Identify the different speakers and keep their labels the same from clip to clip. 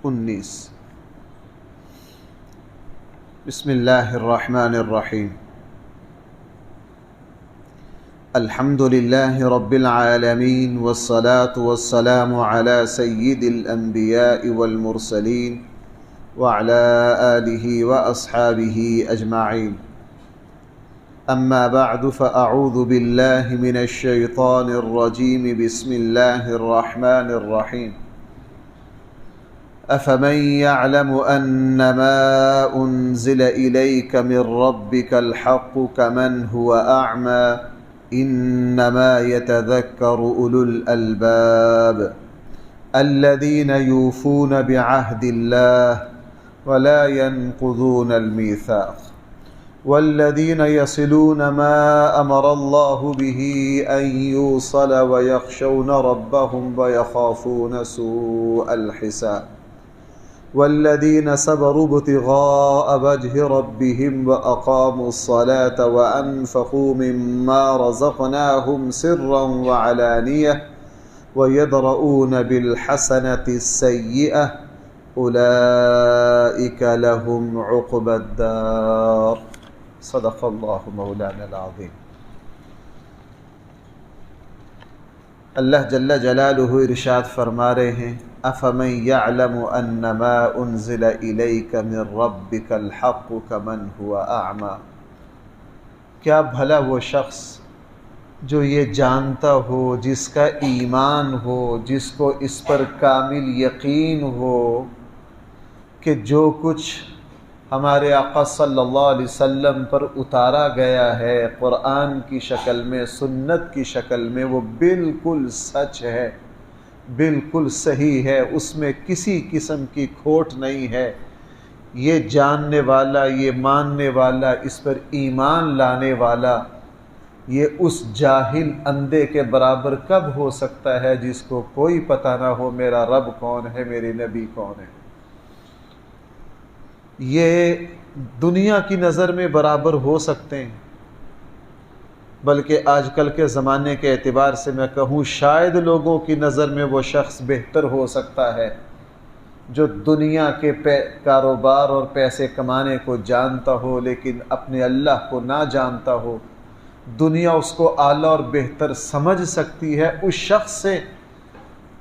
Speaker 1: 19۔ بسم اللہ الرحمن الرحیم۔ الحمد للہ رب العالمین والصلاة والسلام علی سید الانبیاء والمرسلین وعلی آلہ واصحابہ اجمعین۔ اما بعد فاعوذ باللہ من الشیطان الرجیم۔ بسم اللہ الرحمن الرحیم۔ أفمن يعلم أنما أنزل إليك من ربك الحق كمن هو أعمى إنما يتذكر أولو الألباب الذين يوفون بعهد الله ولا ينقضون الميثاق والذين يصلون ما أمر الله به أن يوصل ويخشون ربهم ويخافون سوء الحساب والذين صبروا ابتغاء وجه ربهم وأقاموا الصلاة وأنفقوا مما رزقناهم سرا وعلانية ويدرؤون بالحسنة السيئة أولئك لهم عقبى الدار۔ صدق اللہ مولانا العظیم۔ اللہ جل جلالہ ارشاد فرما رہے ہیں، افمن یعلم انما انزل الیک من ربک الحق کمن هو اعمی۔ کیا بھلا وہ شخص جو یہ جانتا ہو، جس کا ایمان ہو، جس کو اس پر کامل یقین ہو کہ جو کچھ ہمارے آقا صلی اللہ علیہ وسلم پر اتارا گیا ہے قرآن کی شکل میں، سنت کی شکل میں، وہ بالکل سچ ہے، بالکل صحیح ہے، اس میں کسی قسم کی کھوٹ نہیں ہے، یہ جاننے والا، یہ ماننے والا، اس پر ایمان لانے والا، یہ اس جاہل اندھے کے برابر کب ہو سکتا ہے جس کو کوئی پتہ نہ ہو میرا رب کون ہے، میرے نبی کون ہے۔ یہ دنیا کی نظر میں برابر ہو سکتے ہیں، بلکہ آج کل کے زمانے کے اعتبار سے میں کہوں شاید لوگوں کی نظر میں وہ شخص بہتر ہو سکتا ہے جو دنیا کے کاروبار اور پیسے کمانے کو جانتا ہو لیکن اپنے اللہ کو نہ جانتا ہو۔ دنیا اس کو اعلیٰ اور بہتر سمجھ سکتی ہے اس شخص سے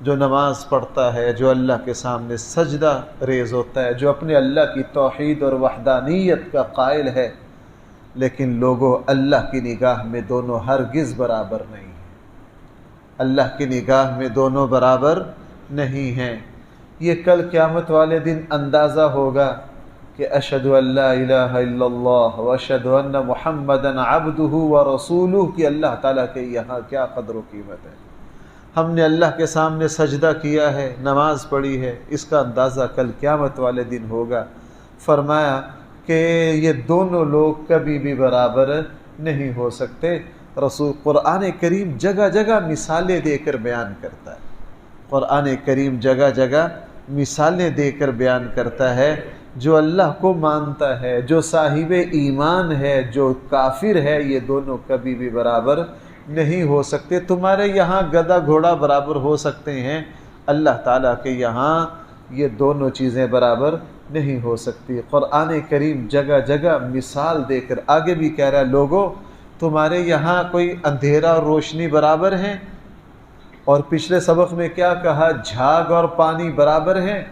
Speaker 1: جو نماز پڑھتا ہے، جو اللہ کے سامنے سجدہ ریز ہوتا ہے، جو اپنے اللہ کی توحید اور وحدانیت کا قائل ہے، لیکن لوگوں اللہ کی نگاہ میں دونوں ہرگز برابر نہیں ہیں۔ اللہ کی نگاہ میں دونوں برابر نہیں ہیں۔ یہ کل قیامت والے دن اندازہ ہوگا کہ اشہد ان لا الہ الا اللہ واشہد ان محمدا عبدہ ورسولہ کی اللہ تعالیٰ کے یہاں کیا قدر و قیمت ہے۔ ہم نے اللہ کے سامنے سجدہ کیا ہے، نماز پڑھی ہے، اس کا اندازہ کل قیامت والے دن ہوگا۔ فرمایا کہ یہ دونوں لوگ کبھی بھی برابر نہیں ہو سکتے۔ رسول قرآن کریم جگہ جگہ مثالیں دے کر بیان کرتا ہے، قرآن کریم جگہ جگہ مثالیں دے کر بیان کرتا ہے۔ جو اللہ کو مانتا ہے، جو صاحب ایمان ہے، جو کافر ہے، یہ دونوں کبھی بھی برابر نہیں ہو سکتے۔ تمہارے یہاں گدھا گھوڑا برابر ہو سکتے ہیں، اللہ تعالیٰ کے یہاں یہ دونوں چیزیں برابر نہیں ہو سکتی۔ قرآن کریم جگہ جگہ مثال دے کر آگے بھی کہہ رہا ہے، لوگوں تمہارے یہاں کوئی اندھیرا اور روشنی برابر ہیں؟ اور پچھلے سبق میں کیا کہا؟ جھاگ اور پانی برابر ہیں؟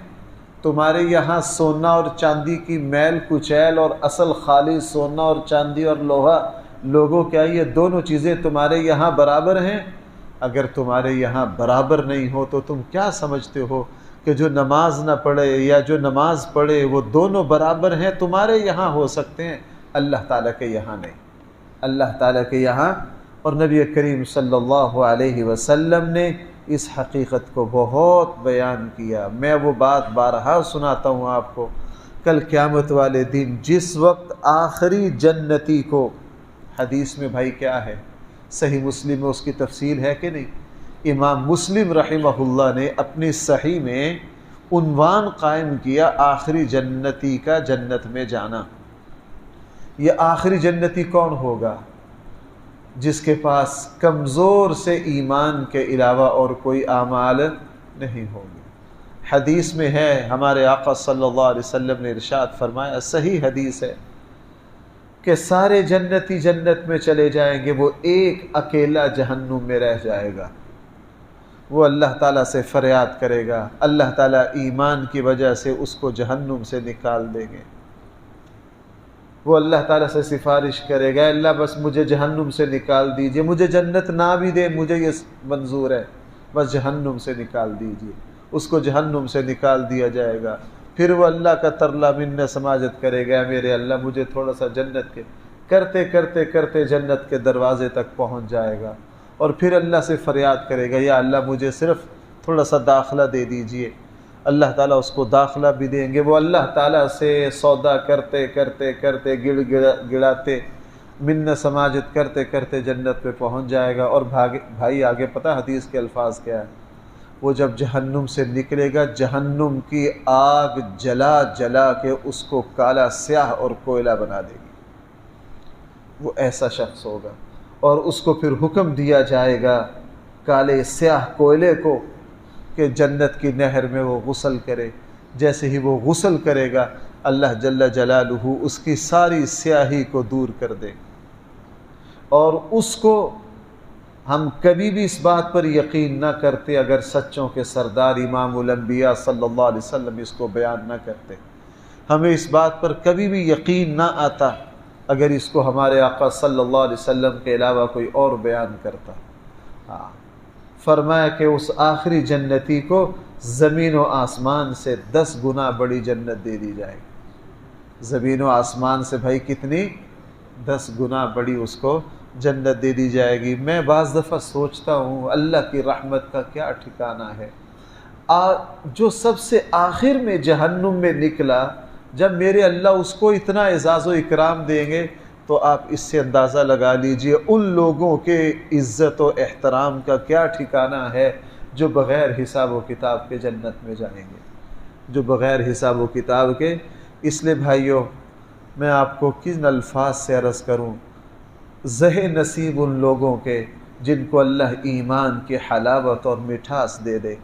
Speaker 1: تمہارے یہاں سونا اور چاندی کی میل کچیل اور اصل خالص سونا اور چاندی اور لوہا، لوگوں کیا یہ دونوں چیزیں تمہارے یہاں برابر ہیں؟ اگر تمہارے یہاں برابر نہیں ہو تو تم کیا سمجھتے ہو کہ جو نماز نہ پڑھے یا جو نماز پڑھے وہ دونوں برابر ہیں؟ تمہارے یہاں ہو سکتے ہیں، اللہ تعالیٰ کے یہاں نہیں۔ اللہ تعالیٰ کے یہاں، اور نبی کریم صلی اللہ علیہ وسلم نے اس حقیقت کو بہت بیان کیا۔ میں وہ بات بارہا سناتا ہوں آپ کو، کل قیامت والے دن جس وقت آخری جنتی کو، حدیث میں بھائی کیا ہے، صحیح مسلم میں اس کی تفصیل ہے کہ نہیں؟ امام مسلم رحمہ اللہ نے اپنی صحیح میں عنوان قائم کیا آخری جنتی کا جنت میں جانا۔ یہ آخری جنتی کون ہوگا؟ جس کے پاس کمزور سے ایمان کے علاوہ اور کوئی اعمال نہیں ہوں گے۔ حدیث میں ہے، ہمارے آقا صلی اللہ علیہ وسلم نے ارشاد فرمایا، صحیح حدیث ہے کہ سارے جنتی جنت میں چلے جائیں گے، وہ ایک اکیلا جہنم میں رہ جائے گا۔ وہ اللہ تعالیٰ سے فریاد کرے گا، اللہ تعالیٰ ایمان کی وجہ سے اس کو جہنم سے نکال دیں گے۔ وہ اللہ تعالیٰ سے سفارش کرے گا، اللہ بس مجھے جہنم سے نکال دیجئے، مجھے جنت نہ بھی دے، مجھے یہ منظور ہے، بس جہنم سے نکال دیجئے۔ اس کو جہنم سے نکال دیا جائے گا۔ پھر وہ اللہ کا ترلا منت سماجت کرے گا، میرے اللہ مجھے تھوڑا سا جنت کے، کرتے کرتے کرتے جنت کے دروازے تک پہنچ جائے گا، اور پھر اللہ سے فریاد کرے گا، یا اللہ مجھے صرف تھوڑا سا داخلہ دے دیجئے۔ اللہ تعالیٰ اس کو داخلہ بھی دیں گے۔ وہ اللہ تعالیٰ سے سودا کرتے کرتے کرتے گڑاتے منت سماجت کرتے کرتے جنت پہ پہنچ جائے گا۔ اور بھائی آگے پتہ حدیث کے الفاظ کیا ہے؟ وہ جب جہنم سے نکلے گا، جہنم کی آگ جلا جلا کے اس کو کالا سیاہ اور کوئلہ بنا دے گی۔ وہ ایسا شخص ہوگا، اور اس کو پھر حکم دیا جائے گا کالے سیاہ کوئلے کو کہ جنت کی نہر میں وہ غسل کرے۔ جیسے ہی وہ غسل کرے گا، اللہ جل جلالہ اس کی ساری سیاہی کو دور کر دے گا۔ اور اس کو ہم کبھی بھی اس بات پر یقین نہ کرتے اگر سچوں کے سردار امام الانبیاء صلی اللہ علیہ وسلم اس کو بیان نہ کرتے۔ ہمیں اس بات پر کبھی بھی یقین نہ آتا اگر اس کو ہمارے آقا صلی اللہ علیہ وسلم کے علاوہ کوئی اور بیان کرتا۔ فرمایا کہ اس آخری جنتی کو زمین و آسمان سے 10 گنا بڑی جنت دے دی جائے گی۔ زمین و آسمان سے بھائی کتنی؟ 10 گنا بڑی اس کو جنت دے دی جائے گی۔ میں بعض دفعہ سوچتا ہوں اللہ کی رحمت کا کیا ٹھکانہ ہے۔ جو سب سے آخر میں جہنم میں نکلا، جب میرے اللہ اس کو اتنا اعزاز و اکرام دیں گے تو آپ اس سے اندازہ لگا لیجئے ان لوگوں کے عزت و احترام کا کیا ٹھکانہ ہے جو بغیر حساب و کتاب کے جنت میں جائیں گے، جو بغیر حساب و کتاب کے۔ اس لیے بھائیوں، میں آپ کو کن الفاظ سے عرض کروں، زہ نصیب ان لوگوں کے جن کو اللہ ایمان کی حلاوت اور مٹھاس دے دے،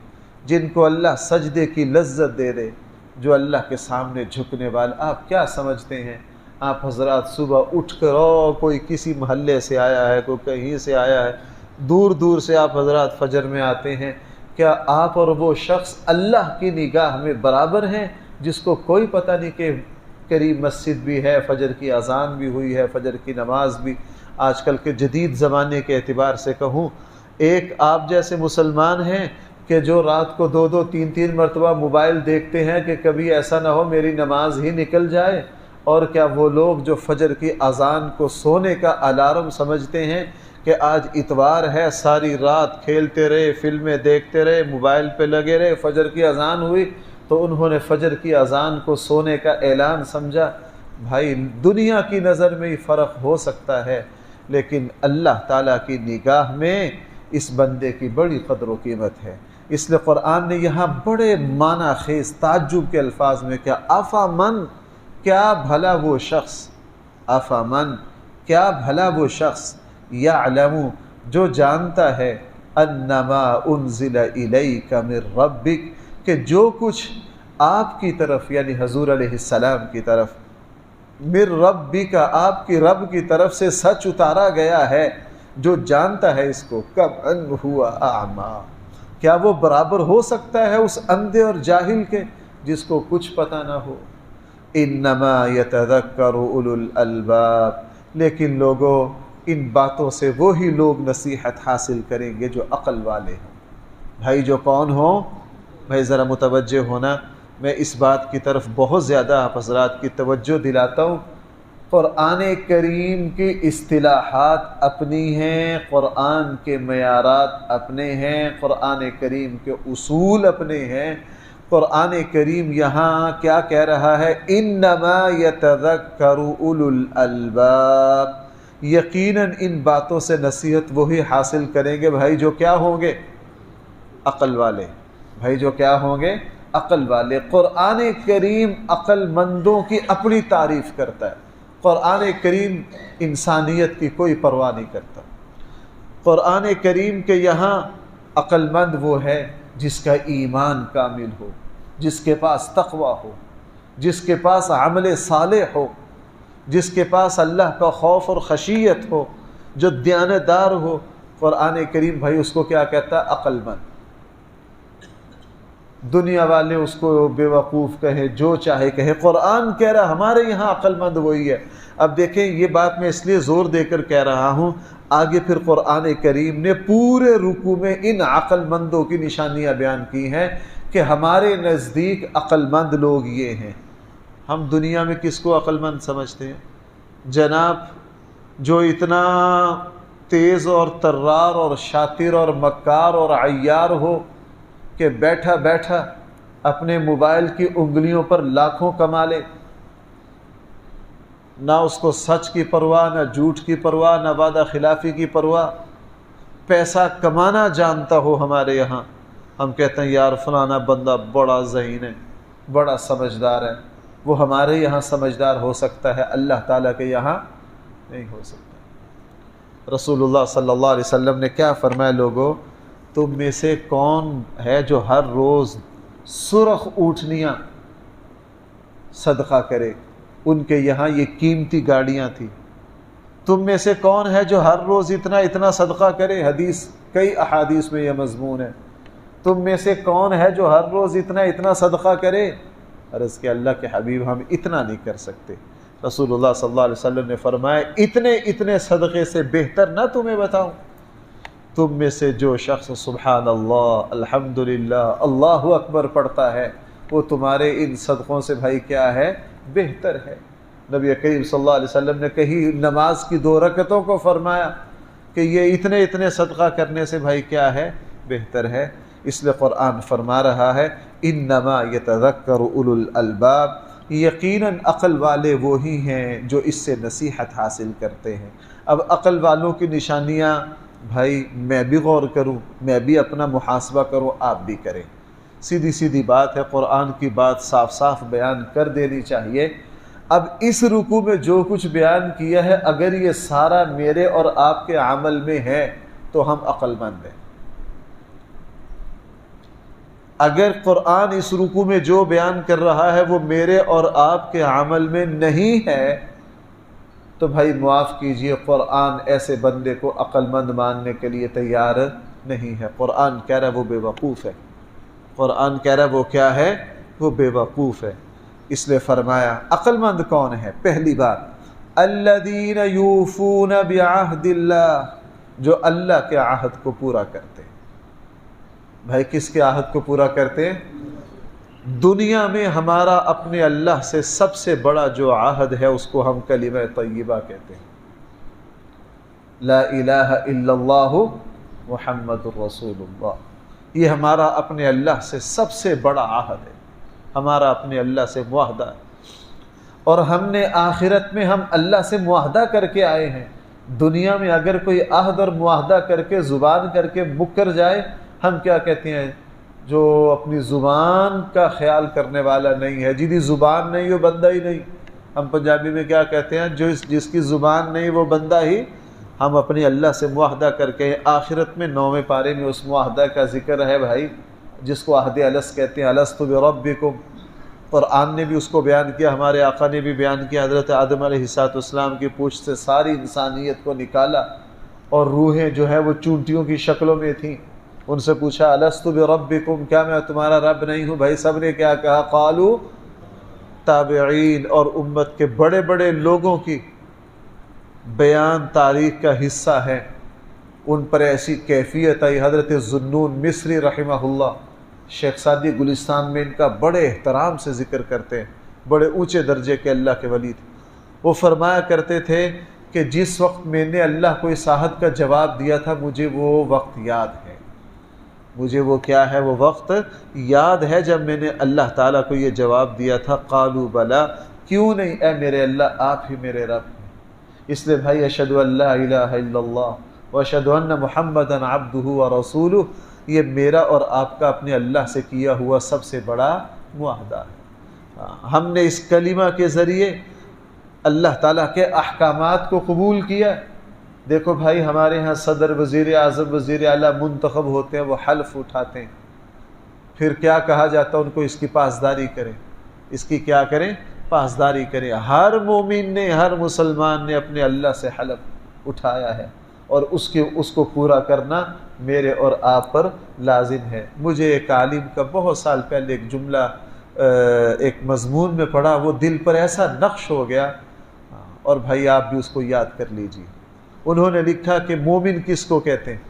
Speaker 1: جن کو اللہ سجدے کی لذت دے دے، جو اللہ کے سامنے جھکنے والے۔ آپ کیا سمجھتے ہیں؟ آپ حضرات صبح اٹھ کر کوئی کسی محلے سے آیا ہے، کوئی کہیں سے آیا ہے، دور دور سے آپ حضرات فجر میں آتے ہیں، کیا آپ اور وہ شخص اللہ کی نگاہ میں برابر ہیں جس کو کوئی پتہ نہیں کہ قریب مسجد بھی ہے، فجر کی اذان بھی ہوئی ہے، فجر کی نماز بھی؟ آج کل کے جدید زمانے کے اعتبار سے کہوں، ایک آپ جیسے مسلمان ہیں کہ جو رات کو 2 3 مرتبہ موبائل دیکھتے ہیں کہ کبھی ایسا نہ ہو میری نماز ہی نکل جائے، اور کیا وہ لوگ جو فجر کی اذان کو سونے کا الارم سمجھتے ہیں کہ آج اتوار ہے، ساری رات کھیلتے رہے، فلمیں دیکھتے رہے، موبائل پہ لگے رہے، فجر کی اذان ہوئی تو انہوں نے فجر کی اذان کو سونے کا اعلان سمجھا؟ بھائی دنیا کی نظر میں ہی فرق ہو سکتا ہے، لیکن اللہ تعالیٰ کی نگاہ میں اس بندے کی بڑی قدر و قیمت ہے۔ اس لیے قرآن نے یہاں بڑے معنی خیز تعجب کے الفاظ میں کیا افامن، کیا بھلا وہ شخص، افامن کیا بھلا وہ شخص، یعلم جو جانتا ہے، انما انزل الیک من ربک کہ جو کچھ آپ کی طرف یعنی حضور علیہ السلام کی طرف، من ربک آپ کی رب کی طرف سے سچ اتارا گیا ہے، جو جانتا ہے اس کو، کم ان ہوا اعمی، کیا وہ برابر ہو سکتا ہے اس اندھے اور جاہل کے جس کو کچھ پتہ نہ ہو؟ انما یتذکر اولو الالباب، لیکن لوگوں ان باتوں سے وہی لوگ نصیحت حاصل کریں گے جو عقل والے ہیں۔ بھائی جو کون ہوں؟ بھائی ذرا متوجہ ہونا، میں اس بات کی طرف بہت زیادہ آپ حضرات کی توجہ دلاتا ہوں۔ قرآن کریم کی اصطلاحات اپنی ہیں، قرآن کے معیارات اپنے ہیں، قرآن کریم کے اصول اپنے ہیں۔ قرآن کریم یہاں کیا کہہ رہا ہے؟ انما یتذکر اولو الالباب، یقیناً ان باتوں سے نصیحت وہی حاصل کریں گے بھائی جو کیا ہوں گے؟ عقل والے۔ بھائی جو کیا ہوں گے؟ عقل والے۔ قرآن کریم عقل مندوں کی اپنی تعریف کرتا ہے، قرآن کریم انسانیت کی کوئی پرواہ نہیں کرتا۔ قرآن کریم کے یہاں عقل مند وہ ہے جس کا ایمان کامل ہو، جس کے پاس تقوی ہو، جس کے پاس عمل صالح ہو، جس کے پاس اللہ کا خوف اور خشیت ہو، جو دیانتدار ہو، قرآن کریم بھائی اس کو کیا کہتا ہے؟ عقل مند۔ دنیا والے اس کو بے وقوف کہے، جو چاہے کہے، قرآن کہہ رہا ہمارے یہاں عقل مند وہی ہے۔ اب دیکھیں یہ بات میں اس لیے زور دے کر کہہ رہا ہوں، آگے پھر قرآن کریم نے پورے رکوع میں ان عقل مندوں کی نشانیاں بیان کی ہیں کہ ہمارے نزدیک عقل مند لوگ یہ ہیں۔ ہم دنیا میں کس کو عقل مند سمجھتے ہیں؟ جناب جو اتنا تیز اور طرار اور شاطر اور مکار اور عیار ہو کہ بیٹھا بیٹھا اپنے موبائل کی انگلیوں پر لاکھوں کما لے، نہ اس کو سچ کی پرواہ، نہ جھوٹ کی پرواہ، نہ وعدہ خلافی کی پرواہ، پیسہ کمانا جانتا ہو ہمارے یہاں، ہم کہتے ہیں یار فلانا بندہ بڑا ذہین ہے، بڑا سمجھدار ہے۔ وہ ہمارے یہاں سمجھدار ہو سکتا ہے، اللہ تعالیٰ کے یہاں نہیں ہو سکتا۔ رسول اللہ صلی اللہ علیہ وسلم نے کیا فرمایا؟ لوگوں تم میں سے کون ہے جو ہر روز سرخ اونٹنیاں صدقہ کرے؟ ان کے یہاں یہ قیمتی گاڑیاں تھیں۔ تم میں سے کون ہے جو ہر روز اتنا اتنا صدقہ کرے؟ حدیث، کئی احادیث میں یہ مضمون ہے۔ تم میں سے کون ہے جو ہر روز اتنا اتنا صدقہ کرے؟ عرض کہ اللہ کے حبیب ہم اتنا نہیں کر سکتے۔ رسول اللہ صلی اللہ علیہ وسلم نے فرمایا اتنے اتنے صدقے سے بہتر نہ تمہیں بتاؤں؟ تم میں سے جو شخص سبحان اللہ، الحمدللہ، اللہ اکبر پڑھتا ہے، وہ تمہارے ان صدقوں سے بھائی کیا ہے؟ بہتر ہے۔ نبی کریم صلی اللہ علیہ وسلم نے کہیں نماز کی 2 رکعتوں کو فرمایا کہ یہ اتنے اتنے صدقہ کرنے سے بھائی کیا ہے؟ بہتر ہے۔ اس لیے قرآن فرما رہا ہے انما یتذکر اولو الالباب، یقیناً عقل والے وہی ہیں جو اس سے نصیحت حاصل کرتے ہیں۔ اب عقل والوں کی نشانیاں بھائی میں بھی غور کروں، میں بھی اپنا محاسبہ کروں، آپ بھی کریں۔ سیدھی سیدھی بات ہے، قرآن کی بات صاف صاف بیان کر دینی چاہیے۔ اب اس رکوع میں جو کچھ بیان کیا ہے اگر یہ سارا میرے اور آپ کے عمل میں ہے تو ہم عقل مند ہیں۔ اگر قرآن اس رکوع میں جو بیان کر رہا ہے وہ میرے اور آپ کے عمل میں نہیں ہے تو بھائی معاف کیجئے، قرآن ایسے بندے کو عقل مند ماننے کے لیے تیار نہیں ہے۔ قرآن کہہ رہا ہے وہ بے وقوف ہے، قرآن کہہ رہا ہے وہ کیا ہے؟ وہ بے وقوف ہے۔ اس لیے فرمایا عقل مند کون ہے؟ پہلی بات الذین یوفون بعہد اللہ، جو اللہ کے عہد کو پورا کرتے ہیں۔ بھائی کس کے عہد کو پورا کرتے ہیں؟ دنیا میں ہمارا اپنے اللہ سے سب سے بڑا جو عہد ہے اس کو ہم کلمہ طیبہ کہتے ہیں، لا الہ الا اللہ محمد الرسول اللہ۔ یہ ہمارا اپنے اللہ سے سب سے بڑا عہد ہے، ہمارا اپنے اللہ سے معاہدہ ہے، اور ہم نے آخرت میں ہم اللہ سے معاہدہ کر کے آئے ہیں۔ دنیا میں اگر کوئی عہد اور معاہدہ کر کے زبان کر کے مکر جائے، ہم کیا کہتے ہیں؟ جو اپنی زبان کا خیال کرنے والا نہیں ہے، جدی زبان نہیں وہ بندہ ہی نہیں۔ ہم پنجابی میں کیا کہتے ہیں؟ جس کی زبان نہیں وہ بندہ ہی۔ ہم اپنی اللہ سے معاہدہ کر کے آخرت میں 9ویں پارے میں اس معاہدہ کا ذکر ہے بھائی، جس کو عہد الست کہتے ہیں، الست بربکم۔ قرآن نے بھی اس کو بیان کیا، ہمارے آقا نے بھی بیان کیا۔ حضرت آدم علیہ السلام کی پوچھ سے ساری انسانیت کو نکالا اور روحیں جو ہے وہ چونٹیوں کی شکلوں میں تھیں۔ ان سے پوچھا الست بربکم، کیا میں تمہارا رب نہیں ہوں؟ بھائی سب نے کیا کہا؟ قالوا تابعین۔ اور امت کے بڑے بڑے لوگوں کی بیان تاریخ کا حصہ ہے، ان پر ایسی کیفیت آئی۔ حضرت ذوالنون مصری رحمہ اللہ، شیخ سعدی گلستان میں ان کا بڑے احترام سے ذکر کرتے ہیں، بڑے اونچے درجے کے اللہ کے ولی تھے۔ وہ فرمایا کرتے تھے کہ جس وقت میں نے اللہ کو اس عہد کا جواب دیا تھا مجھے وہ وقت یاد ہے، مجھے وہ کیا ہے؟ وہ وقت یاد ہے جب میں نے اللہ تعالیٰ کو یہ جواب دیا تھا۔ قالوا بلا، کیوں نہیں اے میرے اللہ، آپ ہی میرے رب ہیں۔ اس لیے بھائی اشہد ان لا الہ الا اللہ واشہد ان محمدا عبدہ ورسولہ، یہ میرا اور آپ کا اپنے اللہ سے کیا ہوا سب سے بڑا معاہدہ ہے۔ ہم نے اس کلمہ کے ذریعے اللہ تعالیٰ کے احکامات کو قبول کیا۔ دیکھو بھائی ہمارے ہاں صدر، وزیر اعظم، وزیر اعلیٰ منتخب ہوتے ہیں، وہ حلف اٹھاتے ہیں، پھر کیا کہا جاتا ان کو؟ اس کی پاسداری کریں، اس کی کیا کریں؟ پاسداری کریں۔ ہر مومن نے، ہر مسلمان نے اپنے اللہ سے حلف اٹھایا ہے، اور اس کو پورا کرنا میرے اور آپ پر لازم ہے۔ مجھے ایک عالم کا بہت سال پہلے ایک جملہ ایک مضمون میں پڑھا، وہ دل پر ایسا نقش ہو گیا، اور بھائی آپ بھی اس کو یاد کر لیجیے۔ انہوں نے لکھا کہ مومن کس کو کہتے ہیں؟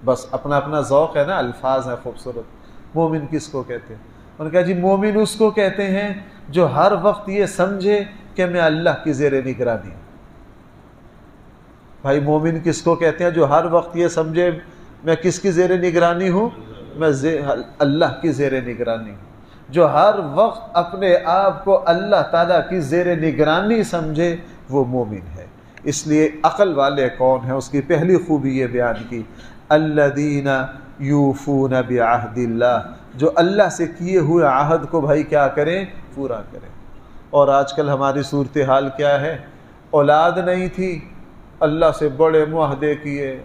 Speaker 1: بس اپنا اپنا ذوق ہے نا، الفاظ ہیں خوبصورت۔ مومن کس کو کہتے ہیں؟ انہوں نے کہا جی مومن اس کو کہتے ہیں جو ہر وقت یہ سمجھے کہ میں اللہ کی زیر نگرانی ہوں۔ بھائی مومن کس کو کہتے ہیں؟ جو ہر وقت یہ سمجھے میں کس کی زیر نگرانی ہوں؟ میں اللہ کی زیر نگرانی ہوں۔ جو ہر وقت اپنے آپ کو اللہ تعالیٰ کی زیر نگرانی سمجھے وہ مومن ہے۔ اس لیے عقل والے کون ہیں؟ اس کی پہلی خوبی یہ بیان کی، الذین یوفون بعہد اللہ، جو اللہ سے کیے ہوئے عہد کو بھائی کیا کریں؟ پورا کریں۔ اور آج کل ہماری صورتحال کیا ہے؟ اولاد نہیں تھی، اللہ سے بڑے معاہدے کیے،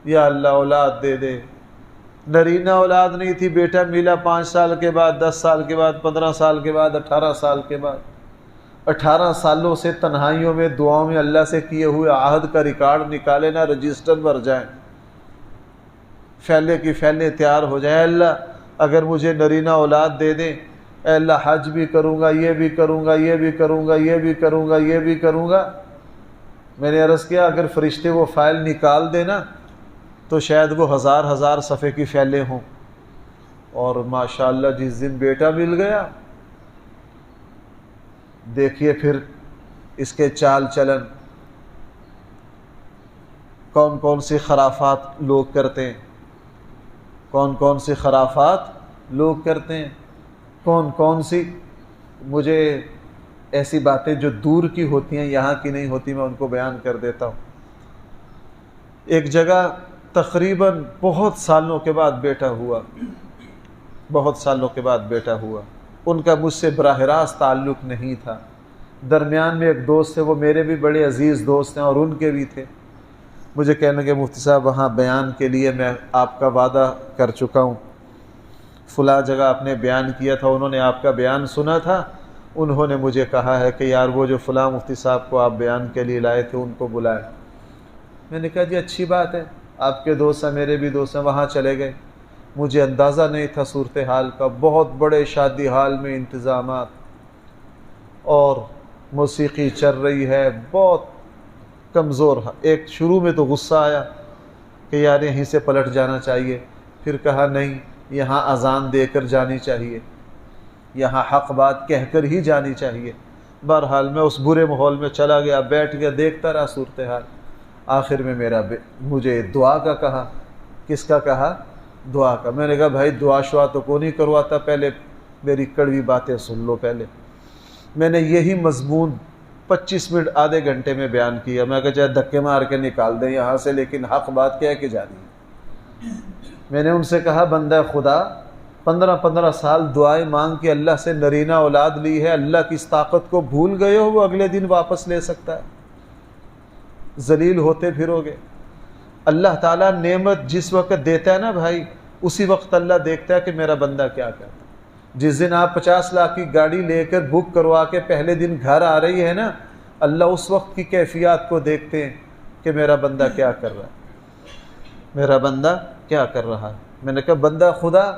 Speaker 1: یا اللہ اولاد دے دے۔ نرینہ اولاد نہیں تھی، بیٹا ملا 5 سال کے بعد، 10 سال کے بعد، 15 سال کے بعد، 18 سال کے بعد۔ 18 سالوں سے تنہائیوں میں، دعاؤں میں اللہ سے کیے ہوئے عہد کا ریکارڈ نکالے نا، رجسٹر بھر جائیں، پھیلے کی پھیلے تیار ہو جائے۔ اللہ اگر مجھے نرینہ اولاد دے دیں، اے اللہ حج بھی کروں گا، یہ بھی کروں گا، یہ بھی کروں گا، یہ بھی کروں گا، یہ بھی کروں گا۔ میں نے عرض کیا اگر فرشتے وہ فائل نکال دینا تو شاید وہ ہزار صفحے کی فائلیں ہوں۔ اور ماشاءاللہ جس دن بیٹا مل گیا، دیکھیے پھر اس کے چال چلن، کون کون سی خرافات لوگ کرتے ہیں، کون کون سی خرافات لوگ کرتے ہیں، کون کون سی۔ مجھے ایسی باتیں جو دور کی ہوتی ہیں، یہاں کی نہیں ہوتی، میں ان کو بیان کر دیتا ہوں۔ ایک جگہ تقریباً بہت سالوں کے بعد بیٹا ہوا، بہت سالوں کے بعد بیٹا ہوا۔ ان کا مجھ سے براہ راست تعلق نہیں تھا، درمیان میں ایک دوست تھے، وہ میرے بھی بڑے عزیز دوست ہیں اور ان کے بھی تھے۔ مجھے کہنے لگے مفتی صاحب وہاں بیان کے لیے میں آپ کا وعدہ کر چکا ہوں، فلاں جگہ آپ نے بیان کیا تھا، انہوں نے آپ کا بیان سنا تھا، انہوں نے مجھے کہا ہے کہ یار وہ جو فلاں مفتی صاحب کو آپ بیان کے لیے لائے تھے ان کو بلائے۔ میں نے کہا جی اچھی بات ہے، آپ کے دوست ہیں، میرے بھی دوست ہیں، وہاں چلے گئے۔ مجھے اندازہ نہیں تھا صورتحال کا، بہت بڑے شادی حال میں انتظامات، اور موسیقی چل رہی ہے، بہت کمزور۔ ایک شروع میں تو غصہ آیا کہ یار یہیں سے پلٹ جانا چاہیے، پھر کہا نہیں یہاں اذان دے کر جانی چاہیے، یہاں حق بات کہہ کر ہی جانی چاہیے۔ بہرحال میں اس برے ماحول میں چلا گیا، بیٹھ گیا، دیکھتا رہا صورتحال۔ آخر میں مجھے دعا کا کہا۔ کس کا کہا؟ دعا کا۔ میں نے کہا بھائی دعا شعا تو کو نہیں کرواتا، پہلے میری کڑوی باتیں سن لو۔ پہلے میں نے یہی مضمون 25 منٹ آدھے گھنٹے میں بیان کیا۔ میں کہا چاہے دھکے مار کے نکال دیں یہاں سے، لیکن حق بات کہہ کے جانی ہے۔ میں نے ان سے کہا بندہ خدا 15 سال دعائیں مانگ کے اللہ سے نرینہ اولاد لی ہے، اللہ کی اس طاقت کو بھول گئے ہو؟ وہ اگلے دن واپس لے سکتا ہے، ذلیل ہوتے پھرو گے۔ اللہ تعالیٰ نعمت جس وقت دیتا ہے نا بھائی، اسی وقت اللہ دیکھتا ہے کہ میرا بندہ کیا کرتا ہے۔ جس دن آپ 50 لاکھ کی گاڑی لے کر بک کروا کے پہلے دن گھر آ رہی ہے نا، اللہ اس وقت کی کیفیات کو دیکھتے ہیں کہ میرا بندہ کیا کر رہا ہے، میرا بندہ کیا کر رہا ہے۔ میں نے کہا بندہ خدا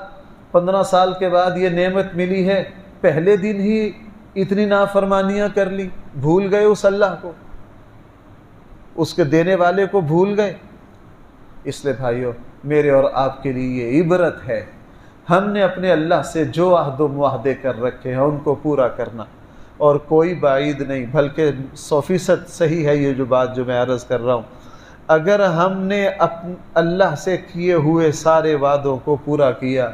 Speaker 1: 15 سال کے بعد یہ نعمت ملی ہے، پہلے دن ہی اتنی نافرمانیاں کر لی، بھول گئے اس اللہ کو، اس کے دینے والے کو بھول گئے۔ اس لیے بھائیو میرے اور آپ کے لیے یہ عبرت ہے، ہم نے اپنے اللہ سے جو عہد و معاہدے کر رکھے ہیں ان کو پورا کرنا، اور کوئی بعید نہیں، بلکہ 100% صحیح ہے یہ جو بات جو میں عرض کر رہا ہوں۔ اگر ہم نے اللہ سے کیے ہوئے سارے وعدوں کو پورا کیا،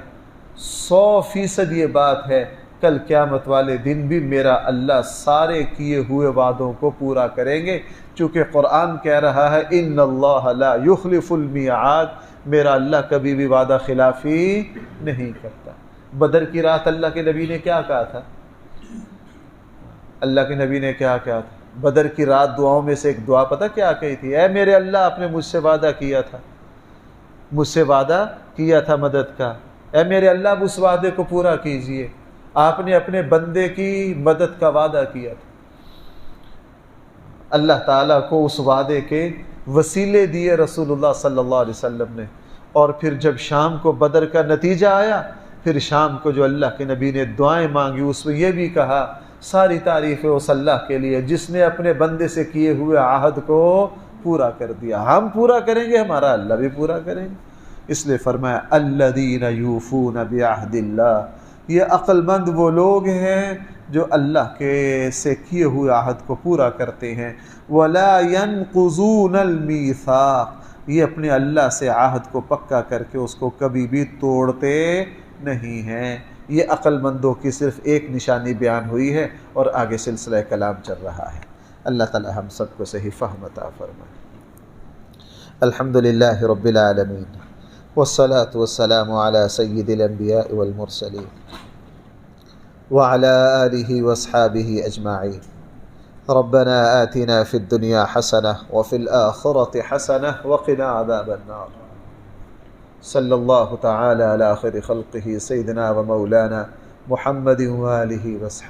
Speaker 1: 100% یہ بات ہے کل قیامت والے دن بھی میرا اللہ سارے کیے ہوئے وعدوں کو پورا کریں گے، چونکہ قرآن کہہ رہا ہے ان اللہ لا یخلف المیعاد، میرا اللہ کبھی بھی وعدہ خلافی نہیں کرتا۔ بدر کی رات اللہ کے نبی نے کیا کہا تھا؟ اللہ کے نبی نے کیا کہا تھا؟ بدر کی رات دعاؤں میں سے ایک دعا پتہ کیا کہی تھی؟ اے میرے اللہ، آپ نے مجھ سے وعدہ کیا تھا، مجھ سے وعدہ کیا تھا مدد کا، اے میرے اللہ اب اس وعدے کو پورا کیجئے، آپ نے اپنے بندے کی مدد کا وعدہ کیا تھا۔ اللہ تعالیٰ کو اس وعدے کے وسیلے دیے رسول اللہ صلی اللہ علیہ وسلم نے، اور پھر جب شام کو بدر کا نتیجہ آیا، پھر شام کو جو اللہ کے نبی نے دعائیں مانگی اس میں یہ بھی کہا ساری تعریفیں اس اللہ کے لیے جس نے اپنے بندے سے کیے ہوئے عہد کو پورا کر دیا، ہم پورا کریں گے ہمارا اللہ بھی پورا کریں گے۔ اس لیے فرمایا الذین یوفون بعہد اللہ، یہ عقل مند وہ لوگ ہیں جو اللہ کے سے کیے ہوئے عہد کو پورا کرتے ہیں۔ ولا ينقضون المیثاق، یہ اپنے اللہ سے عہد کو پکا کر کے اس کو کبھی بھی توڑتے نہیں ہیں۔ یہ عقل مندوں کی صرف ایک نشانی بیان ہوئی ہے اور آگے سلسلہ کلام چل رہا ہے۔ اللہ تعالی ہم سب کو صحیح فہم عطا فرمائے۔ الحمدللہ رب العالمین والصلاة والسلام على سید الانبیاء والمرسلین وعلى آلہ واصحابہ اجمعین۔ ربنا آتنا فی الدنیا حسنہ وفی الآخرة حسنہ وقنا عذاب النار۔ صلی اللہ تعالی علی خیر خلقہ سیدنا و مولانا محمد وآلہ وصحبہ۔